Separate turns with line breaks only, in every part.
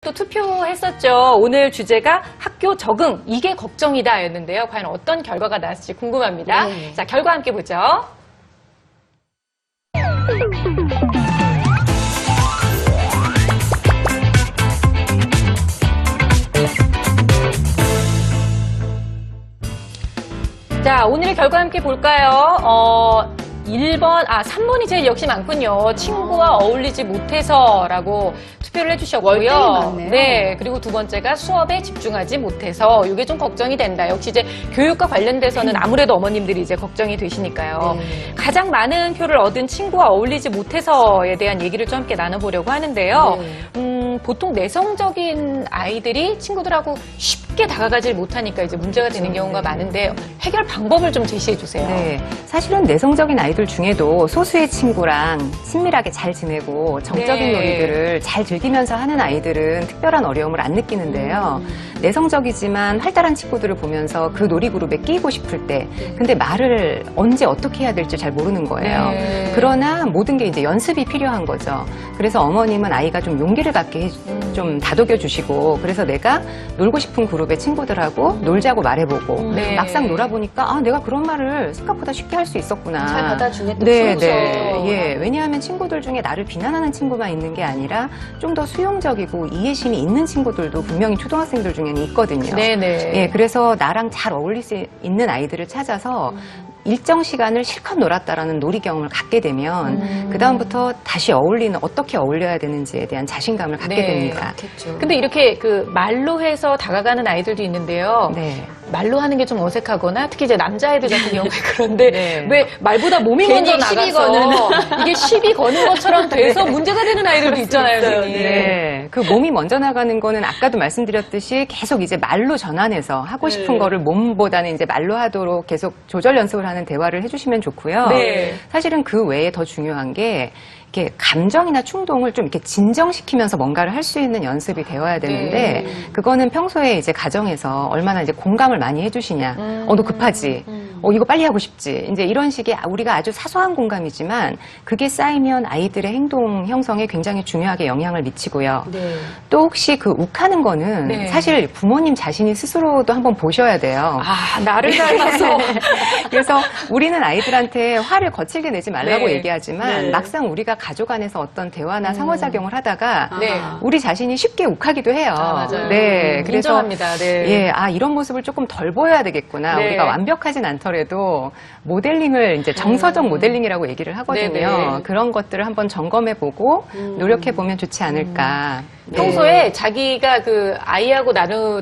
또 투표했었죠. 오늘 주제가 학교 적응, 이게 걱정이다 였는데요. 과연 어떤 결과가 나왔을지 궁금합니다.
네.
자, 결과 함께 보죠. 자, 오늘의 결과 함께 볼까요? 3번이 제일 역시 많군요. 친구와 어울리지 못해서라고 투표를 해주셨고요.
월등히 많네요.
네, 그리고 두 번째가 수업에 집중하지 못해서 이게 좀 걱정이 된다. 역시 이제 교육과 관련돼서는 아무래도 어머님들이 이제 걱정이 되시니까요.
네.
가장 많은 표를 얻은 친구와 어울리지 못해서에 대한 얘기를 좀 함께 나눠보려고 하는데요. 보통 내성적인 아이들이 친구들하고 쉽게 다가가질 못하니까 이제 문제가 되는 경우가 많은데 해결 방법을 좀 제시해 주세요.
네, 사실은 내성적인 아이들 중에도 소수의 친구랑 친밀하게 잘 지내고 정적인
네.
놀이들을 잘 즐기면서 하는 아이들은 특별한 어려움을 안 느끼는데요. 내성적이지만 활달한 친구들을 보면서 그 놀이그룹에 끼고 싶을 때 근데 말을 언제 어떻게 해야 될지 잘 모르는 거예요.
네.
그러나 모든 게 이제 연습이 필요한 거죠. 그래서 어머님은 아이가 좀 용기를 갖게 좀 다독여 주시고 그래서 내가 놀고 싶은 그룹의 친구들하고 놀자고 말해보고
네.
막상 놀아보니까 내가 그런 말을 생각보다 쉽게 할 수 있었구나.
잘 받아주네. 또
네,
그렇죠.
네. 예. 왜냐하면 친구들 중에 나를 비난하는 친구만 있는 게 아니라 좀 더 수용적이고 이해심이 있는 친구들도 분명히 초등학생들 중에는 있거든요.
네네.
예, 그래서 나랑 잘 어울릴 수 있는 아이들을 찾아서 일정 시간을 실컷 놀았다라는 놀이 경험을 갖게 되면 그다음부터 다시 어떻게 어울려야 되는지에 대한 자신감을 갖게
네.
됩니다.
그렇겠죠.
근데 이렇게 말로 해서 다가가는 아이들도 있는데요.
네.
말로 하는 게 좀 어색하거나 특히 이제 남자애들 같은 경우에 그런데
네.
왜 말보다 몸이
괜히
먼저
시비
나가서 이게 시비 거는 것처럼 돼서 문제가 되는 아이들도 있잖아요. 선생님.
네. 그 몸이 먼저 나가는 거는 아까도 말씀드렸듯이 계속 이제 말로 전환해서 하고 싶은 거를 몸보다는 이제 말로 하도록 계속 조절 연습을 하는 대화를 해주시면 좋고요.
네.
사실은 그 외에 더 중요한 게 이렇게 감정이나 충동을 좀 이렇게 진정시키면서 뭔가를 할 수 있는 연습이 되어야 되는데 그거는 평소에 이제 가정에서 얼마나 이제 공감을 많이 해주시냐. 너 급하지. 이거 빨리 하고 싶지. 이제 이런 식의 우리가 아주 사소한 공감이지만 그게 쌓이면 아이들의 행동 형성에 굉장히 중요하게 영향을 미치고요.
네.
또 혹시 그 욱하는 거는
네.
사실 부모님 자신이 스스로도 한번 보셔야 돼요.
나를 닮아서.
그래서 우리는 아이들한테 화를 거칠게 내지 말라고
네.
얘기하지만
네.
막상 우리가 가족 안에서 어떤 대화나 상호작용을 하다가
네.
우리 자신이 쉽게 욱하기도 해요.
맞아요.
네, 그래서
인정합니다. 네.
예, 이런 모습을 조금 덜 보여야 되겠구나.
네.
우리가 완벽하진 않더라도 모델링을 이제 정서적 모델링이라고 얘기를 하거든요.
네네.
그런 것들을 한번 점검해보고 노력해보면 좋지 않을까. 네.
평소에 자기가 아이하고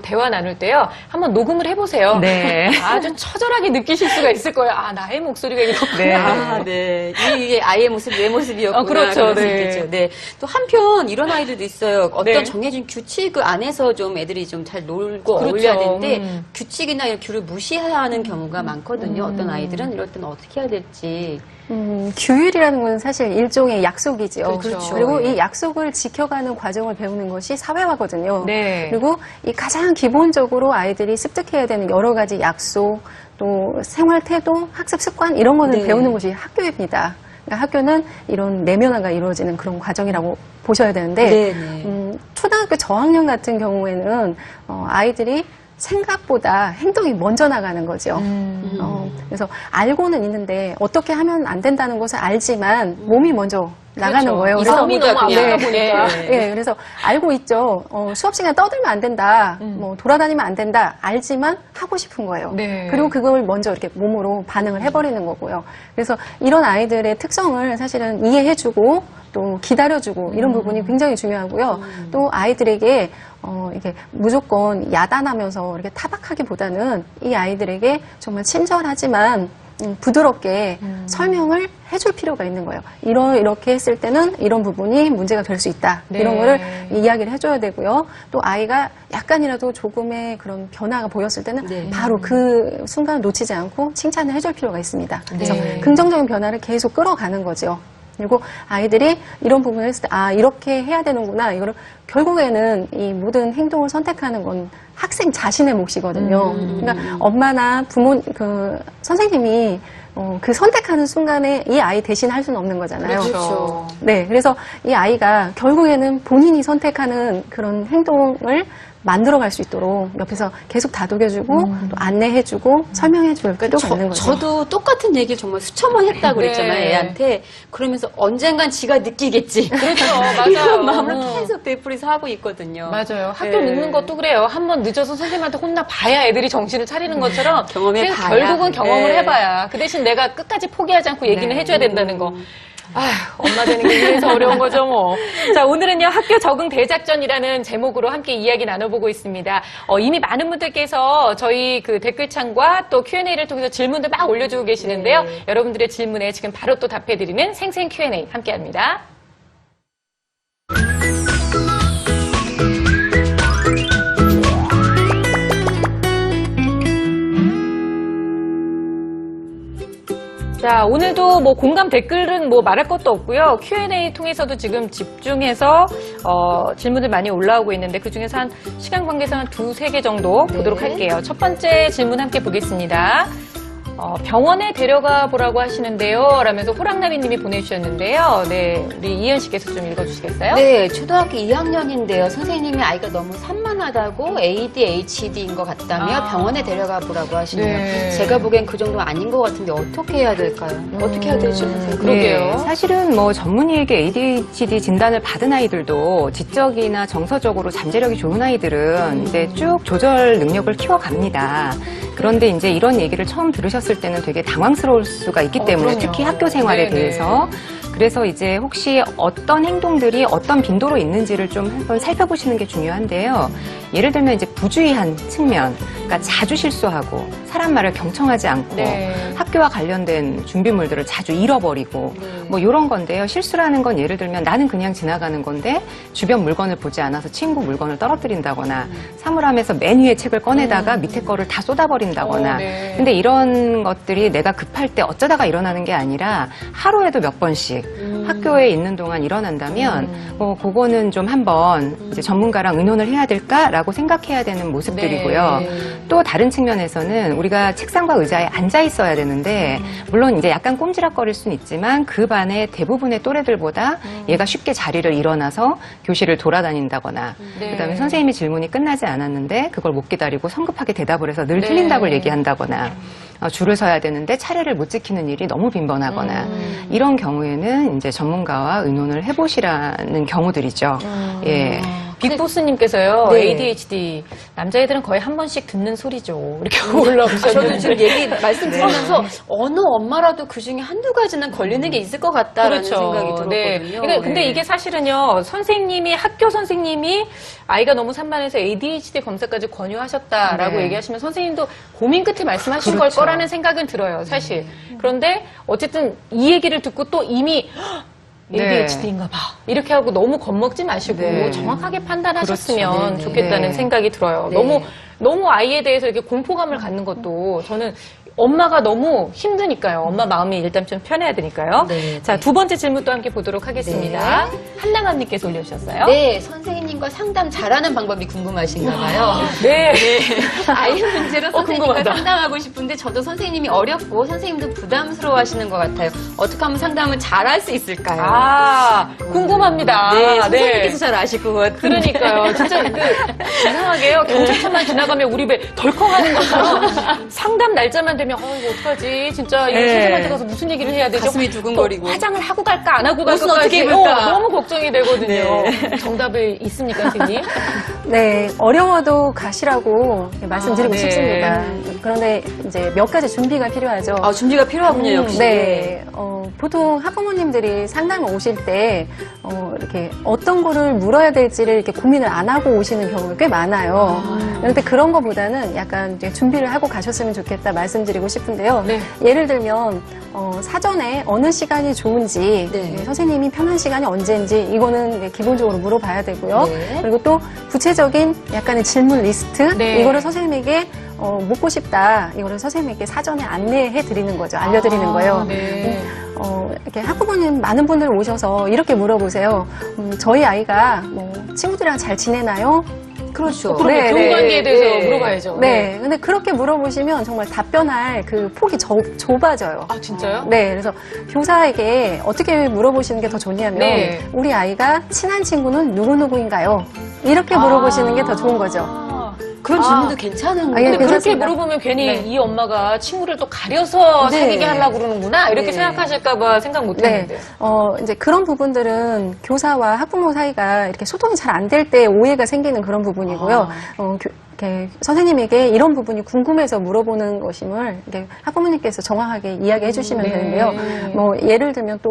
대화 나눌 때요. 한번 녹음을 해보세요.
네.
아주 처절하게 느끼실 수가 있을 거예요. 나의 목소리가 이렇구나.
네.
네. 이게 아이의 모습, 내 모습이었구나.
그렇죠.
그럴 수
네.
있겠죠. 네. 또 한편 이런 아이들도 있어요. 어떤
네.
정해진 규칙 안에서 좀 애들이 좀 잘 놀고
그렇죠.
어울려야 되는데 규칙이나 이런 규를 무시하는 경우가 많거든요. 어떤 아이들은 이럴 때는 어떻게 해야 될지.
규율이라는 건 사실 일종의 약속이죠.
그렇죠.
그리고
예.
이 약속을 지켜가는 과정을 배우는 것이 사회화거든요.
네.
그리고 이 가장 기본적으로 아이들이 습득해야 되는 여러 가지 약속, 또 생활 태도, 학습 습관 이런 거는
네.
배우는 것이 학교입니다. 그러니까 학교는 이런 내면화가 이루어지는 그런 과정이라고 보셔야 되는데
네네.
초등학교 저학년 같은 경우에는 아이들이 생각보다 행동이 먼저 나가는 거죠. 그래서 알고는 있는데 어떻게 하면 안 된다는 것을 알지만 몸이 먼저 나가는
그렇죠.
거예요.
이
그래서
마음이 너무 아프다
네.
보니까.
예, 그래서 알고 있죠. 수업 시간에 떠들면 안 된다. 뭐 돌아다니면 안 된다. 알지만 하고 싶은 거예요.
네.
그리고 그걸 먼저 이렇게 몸으로 반응을 해버리는 거고요. 그래서 이런 아이들의 특성을 사실은 이해해주고 또 기다려주고 이런 부분이 굉장히 중요하고요. 또 아이들에게 이게 무조건 야단하면서 이렇게 타박하기보다는 이 아이들에게 정말 친절하지만 부드럽게 설명을 해줄 필요가 있는 거예요. 이렇게 했을 때는 이런 부분이 문제가 될 수 있다.
네.
이런 거를 이야기를 해줘야 되고요. 또 아이가 약간이라도 조금의 그런 변화가 보였을 때는
네.
바로 그 순간을 놓치지 않고 칭찬을 해줄 필요가 있습니다. 그래서
네.
긍정적인 변화를 계속 끌어가는 거죠. 그리고 아이들이 이런 부분을 했을 때, 이렇게 해야 되는구나. 이거를 결국에는 이 모든 행동을 선택하는 건 학생 자신의 몫이거든요. 그러니까 엄마나 부모, 선생님이 그 선택하는 순간에 이 아이 대신 할 수는 없는 거잖아요.
그렇죠.
네, 그래서 이 아이가 결국에는 본인이 선택하는 그런 행동을 만들어갈 수 있도록 옆에서 계속 다독여주고 또 안내해주고 설명해줄 필요가 있는 거죠.
저도 똑같은 얘기를 정말 수천 번 했다고
네.
그랬잖아요, 애한테. 그러면서 언젠간 지가 느끼겠지.
그렇죠. 맞아요.
이런 마음으로 계속 되풀이서 하고 있거든요.
맞아요. 학교
네.
늦는 것도 그래요. 한 번 늦어서 선생님한테 혼나 봐야 애들이 정신을 차리는 것처럼
경험해
그래서
봐야.
결국은 경험을
네.
해봐야 그 대신 내가 끝까지 포기하지 않고 얘기는
네.
해줘야 된다는 거. 아휴, 엄마 되는 게 이래서 어려운 거죠, 뭐. 자, 오늘은요, 학교 적응 대작전이라는 제목으로 함께 이야기 나눠보고 있습니다. 이미 많은 분들께서 저희 그 댓글창과 또 Q&A를 통해서 질문들 막 올려주고 계시는데요.
네.
여러분들의 질문에 지금 바로 또 답해드리는 생생 Q&A 함께 합니다. 자, 오늘도 뭐 공감 댓글은 뭐 말할 것도 없고요. Q&A 통해서도 지금 집중해서 질문들 많이 올라오고 있는데 그중에서 한 시간 관계상 한 2-3개 정도 보도록 할게요. 첫 번째 질문 함께 보겠습니다. 병원에 데려가 보라고 하시는데요. 라면서 호랑나비 님이 보내주셨는데요. 네, 우리 이현 씨께서 좀 읽어주시겠어요?
네, 초등학교 2학년인데요. 선생님이 아이가 너무 산만하다고 ADHD인 것 같다며 병원에 데려가 보라고 하시네요.
네.
제가 보기엔 그 정도 아닌 것 같은데 어떻게 해야 될까요? 어떻게 해야 되죠, 선생님?
그러게요.
네, 사실은 뭐 전문의에게 ADHD 진단을 받은 아이들도 지적이나 정서적으로 잠재력이 좋은 아이들은 이제 쭉 조절 능력을 키워갑니다. 그런데 이제 이런 얘기를 처음 들으셨을 때는 되게 당황스러울 수가 있기 때문에
그럼요.
특히 학교 생활에
네네.
대해서 그래서 이제 혹시 어떤 행동들이 어떤 빈도로 있는지를 좀 한번 살펴보시는 게 중요한데요. 예를 들면 이제 부주의한 측면, 그러니까 자주 실수하고 사람 말을 경청하지 않고
네.
학교와 관련된 준비물들을 자주 잃어버리고 뭐 이런 건데요. 실수라는 건 예를 들면 나는 그냥 지나가는 건데 주변 물건을 보지 않아서 친구 물건을 떨어뜨린다거나 사물함에서 맨 위에 책을 꺼내다가 밑에 거를 다 쏟아버린다거나
네.
근데 이런 것들이 내가 급할 때 어쩌다가 일어나는 게 아니라 하루에도 몇 번씩 학교에 있는 동안 일어난다면 그거는 좀 한번 이제 전문가랑 의논을 해야 될까라고 생각해야 되는 모습들이고요.
네.
또 다른 측면에서는 우리가 책상과 의자에 앉아 있어야 되는데 물론 이제 약간 꼼지락거릴 수는 있지만 그 반의 대부분의 또래들보다 얘가 쉽게 자리를 일어나서 교실을 돌아다닌다거나
네.
그다음에 선생님이 질문이 끝나지 않았는데 그걸 못 기다리고 성급하게 대답을 해서 늘
네.
틀린 답을 얘기한다거나 줄을 서야 되는데 차례를 못 지키는 일이 너무 빈번하거나 이런 경우에는 이제 전문가와 의논을 해보시라는 경우들이죠. 예.
빅보스님께서요,
네.
ADHD, 남자애들은 거의 한 번씩 듣는 소리죠. 이렇게 올라오셨는데.
저도 지금 얘기 말씀 들으면서 어느 엄마라도 그 중에 한두 가지는 걸리는 게 있을 것 같다라는 생각이 들었거든요.
네. 그러니까 근데 이게 사실은요, 학교 선생님이 아이가 너무 산만해서 ADHD 검사까지 권유하셨다라고
네.
얘기하시면 선생님도 고민 끝에 말씀하신 걸
그렇죠.
거라는 생각은 들어요, 사실. 그런데 어쨌든 이 얘기를 듣고 또 이미
네.
ADHD인가 봐. 이렇게 하고 너무 겁먹지 마시고
네.
정확하게 판단하셨으면
그렇죠. 네, 네.
좋겠다는
네.
생각이 들어요.
네.
너무 아이에 대해서 이렇게 공포감을 갖는 것도 저는 엄마가 너무 힘드니까요. 엄마 마음이 일단 좀 편해야 되니까요.
네,
자,
네.
두 번째 질문 또 함께 보도록 하겠습니다. 한나감님께서 올려주셨어요.
네, 선생님과 상담 잘하는 방법이 궁금하신가 봐요.
네.
아이 문제로 선생님과
궁금하다.
상담하고 싶은데 저도 선생님이 어렵고 선생님도 부담스러워 하시는 것 같아요. 어떻게 하면 상담을 잘할 수 있을까요?
아, 궁금합니다.
네, 선생님께서 잘 아실 것 같은데.
그러니까요. 진짜 이상하게요. 경찰차만 지나가면 우리 배 덜컹하는 것처럼 상담 날짜만 되면 이거 어떡하지? 진짜 이
네.
선생님한테 가서 무슨 얘기를 해야 되죠?
가슴이 두근거리고.
또 화장을 하고 갈까 안 하고
옷은
갈까
어떻게 입을까?
너무 걱정이 되거든요. 정답이 있습니까, 선생님?
네, 어려워도 가시라고 말씀드리고
네.
싶습니다. 그런데 이제 몇 가지 준비가 필요하죠.
아, 준비가 필요하군요, 역시.
네. 보통 학부모님들이 상담을 오실 때, 이렇게 어떤 거를 물어야 될지를 이렇게 고민을 안 하고 오시는 경우가 꽤 많아요. 그런데 그런 거보다는 약간 이제 준비를 하고 가셨으면 좋겠다 말씀드리고 싶은데요.
네.
예를 들면, 사전에 어느 시간이 좋은지,
네.
선생님이 편한 시간이 언제인지, 이거는 기본적으로 물어봐야 되고요.
네.
그리고 또 구체적인 약간의 질문 리스트,
네.
이거를 선생님에게 묻고 싶다. 이거를 선생님에게 사전에 안내해 드리는 거죠. 알려드리는 거예요.
네.
이렇게 학부모님 많은 분들 오셔서 이렇게 물어보세요. 저희 아이가 뭐 친구들이랑 잘 지내나요?
그렇죠.
그럼
네,
교우
네,
관계에 대해서
네.
물어봐야죠.
네. 근데 그렇게 물어보시면 정말 답변할 그 폭이 좁아져요.
아, 진짜요?
네, 그래서 교사에게 어떻게 물어보시는 게 더 좋냐면
네.
우리 아이가 친한 친구는 누구누구인가요? 이렇게 물어보시는 게 더 좋은 거죠.
그런 질문도 괜찮은
아, 예,
근데 그렇게
괜찮습니다.
물어보면 괜히
네.
이 엄마가 친구를 또 가려서
네.
사귀게 하려고 그러는구나 이렇게
네.
생각하실까봐 생각 못
네,
했는데.
이제 그런 부분들은 교사와 학부모 사이가 이렇게 소통이 잘 안 될 때 오해가 생기는 그런 부분이고요. 이렇게 선생님에게 이런 부분이 궁금해서 물어보는 것임을 이렇게 학부모님께서 정확하게 이야기해 주시면
네.
되는데요. 뭐 예를 들면 또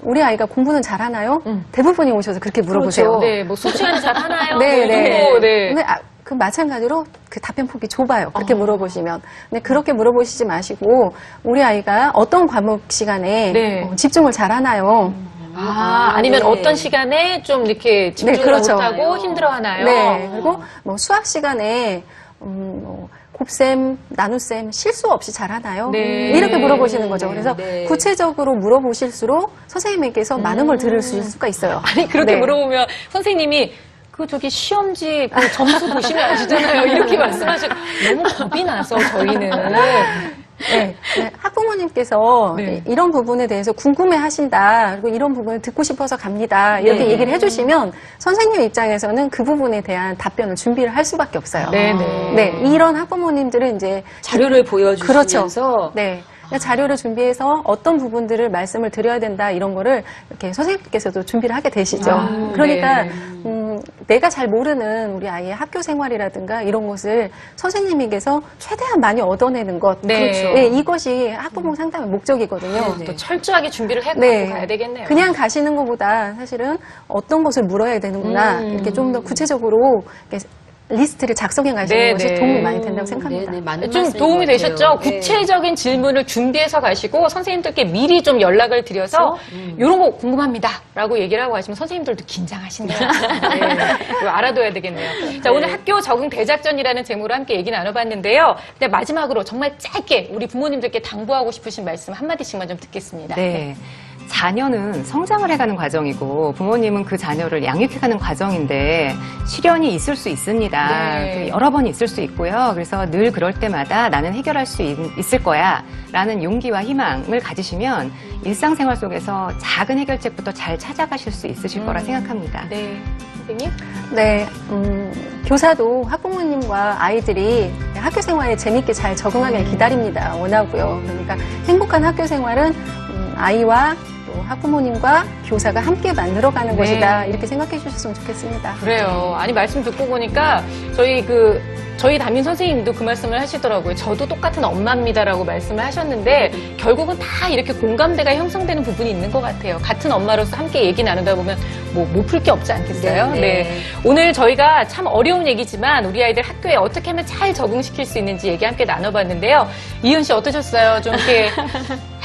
우리 아이가 공부는 잘하나요? 대부분이 오셔서 그렇게 물어보세요.
네, 뭐 수시간이 잘 하나요?
네,
뭐 이
네.
정도, 네.
근데 그 마찬가지로 그 답변 폭이 좁아요. 그렇게 물어보시면. 근데 그렇게 물어보시지 마시고 우리 아이가 어떤 과목 시간에
네.
집중을 잘 하나요?
아니면
네.
어떤 시간에 좀 이렇게 집중을
그렇죠.
못하고 힘들어하나요?
네. 그리고 뭐 수학 시간에 뭐 곱셈, 나눗셈 실수 없이 잘하나요?
네.
이렇게 물어보시는 거죠. 그래서
네.
구체적으로 물어보실수록 선생님에게서 많은 걸 들을 수 있을 수가 있어요.
아니 그렇게
네.
물어보면 선생님이 저기 시험지 그 점수 보시면 아시잖아요. 이렇게 말씀하시고 너무 겁이 나서 저희는.
네. 네. 학부모님께서
네.
이런 부분에 대해서 궁금해 하신다. 그리고 이런 부분을 듣고 싶어서 갑니다. 이렇게
네.
얘기를 해주시면 선생님 입장에서는 그 부분에 대한 답변을 준비를 할 수밖에 없어요.
네네.
네. 이런 학부모님들은 이제
자료를 보여주시면서
그렇죠. 네. 자료를 준비해서 어떤 부분들을 말씀을 드려야 된다 이런 거를 이렇게 선생님께서도 준비를 하게 되시죠. 그러니까
네.
내가 잘 모르는 우리 아이의 학교 생활이라든가 이런 것을 선생님에게서 최대한 많이 얻어내는 것.
네.
그렇죠. 네, 이것이 학부모 상담의 목적이거든요.
네.
또 철저하게 준비를 해갖고
네.
가야 되겠네요.
그냥 가시는 것보다 사실은 어떤 것을 물어야 되는구나 이렇게 좀 더 구체적으로 이렇게 리스트를 작성해 가시는
네,
것이
네.
도움이 많이 된다고 생각합니다.
네, 맞는
좀
말씀인
도움이
것 같아요.
되셨죠?
네.
구체적인 질문을 준비해서 가시고 선생님들께 미리 좀 연락을 드려서 이런 거 궁금합니다 라고 얘기를 하고 가시면 선생님들도 긴장하신대요. 네, 이거 알아둬야 되겠네요. 자, 오늘 학교 적응 대작전이라는 제목으로 함께 얘기 나눠봤는데요. 근데 마지막으로 정말 짧게 우리 부모님들께 당부하고 싶으신 말씀 한마디씩만 좀 듣겠습니다.
네. 자녀는 성장을 해가는 과정이고 부모님은 그 자녀를 양육해가는 과정인데 시련이 있을 수 있습니다.
네.
여러 번 있을 수 있고요. 그래서 늘 그럴 때마다 나는 해결할 수 있을 거야 라는 용기와 희망을 가지시면 일상생활 속에서 작은 해결책부터 잘 찾아가실 수 있으실 거라 생각합니다.
네. 선생님?
네, 교사도 학부모님과 아이들이 학교 생활에 재밌게 잘 적응하길 기다립니다. 원하고요. 그러니까 행복한 학교 생활은 아이와 또 학부모님과 교사가 함께 만들어가는
네.
것이다. 이렇게 생각해 주셨으면 좋겠습니다.
그래요. 아니 말씀 듣고 보니까 저희 담임 선생님도 그 말씀을 하시더라고요. 저도 똑같은 엄마입니다라고 말씀을 하셨는데 결국은 다 이렇게 공감대가 형성되는 부분이 있는 것 같아요. 같은 엄마로서 함께 얘기 나누다 보면 뭐 못 풀 게 없지 않겠어요?
네, 네.
네. 오늘 저희가 참 어려운 얘기지만 우리 아이들 학교에 어떻게 하면 잘 적응시킬 수 있는지 얘기 함께 나눠봤는데요. 이은 씨 어떠셨어요? 좀 이렇게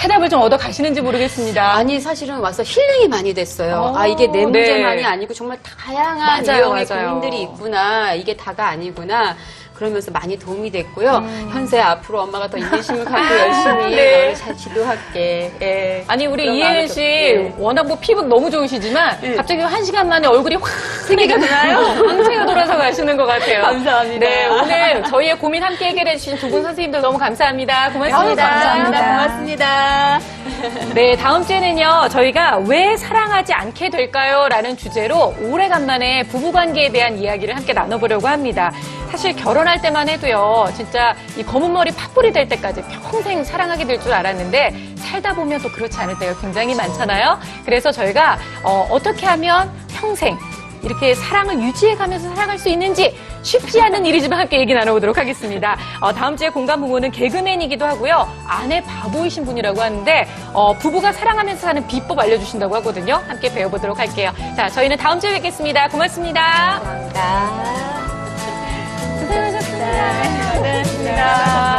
해답을 좀 얻어 가시는지 모르겠습니다.
아니 사실은 와서 힐링이 많이 됐어요.
오,
이게 내
네.
문제만이 아니고 정말 다양한
맞아요,
유형의
맞아요.
고민들이 있구나. 이게 다가 아니구나. 그러면서 많이 도움이 됐고요. 현세 앞으로 엄마가 더 인내심을 갖고 열심히
네.
너를 잘 지도할게. 예.
아니 우리
그런
이혜은
마음을
씨
좀- 네.
워낙 뭐 피부 너무 좋으시지만 갑자기 한 시간 만에 얼굴이 확 생기가 되나요? 황새가 돌아서 가시는 것 같아요.
감사합니다.
네 오늘 저희의 고민 함께 해결해 주신 두 분 선생님들 너무 감사합니다. 고맙습니다.
감사합니다. 고맙습니다.
네 다음 주에는요 저희가 왜 사랑하지 않게 될까요? 라는 주제로 오래간만에 부부관계에 대한 이야기를 함께 나눠보려고 합니다. 사실 결혼할 때만 해도요 진짜 이 검은 머리 팥불이 될 때까지 평생 사랑하게 될 줄 알았는데 살다 보면 또 그렇지 않을 때가 굉장히 많잖아요. 그래서 저희가 어떻게 하면 평생 이렇게 사랑을 유지해가면서 살아갈 수 있는지 쉽지 않은 일이지만 함께 얘기 나눠보도록 하겠습니다. 다음 주에 공감 부모는 개그맨이기도 하고요. 아내 바보이신 분이라고 하는데 부부가 사랑하면서 사는 비법 알려주신다고 하거든요. 함께 배워보도록 할게요. 자, 저희는 다음 주에 뵙겠습니다. 고맙습니다.
감사합니다.
고생하셨습니다. 고생하셨습니다.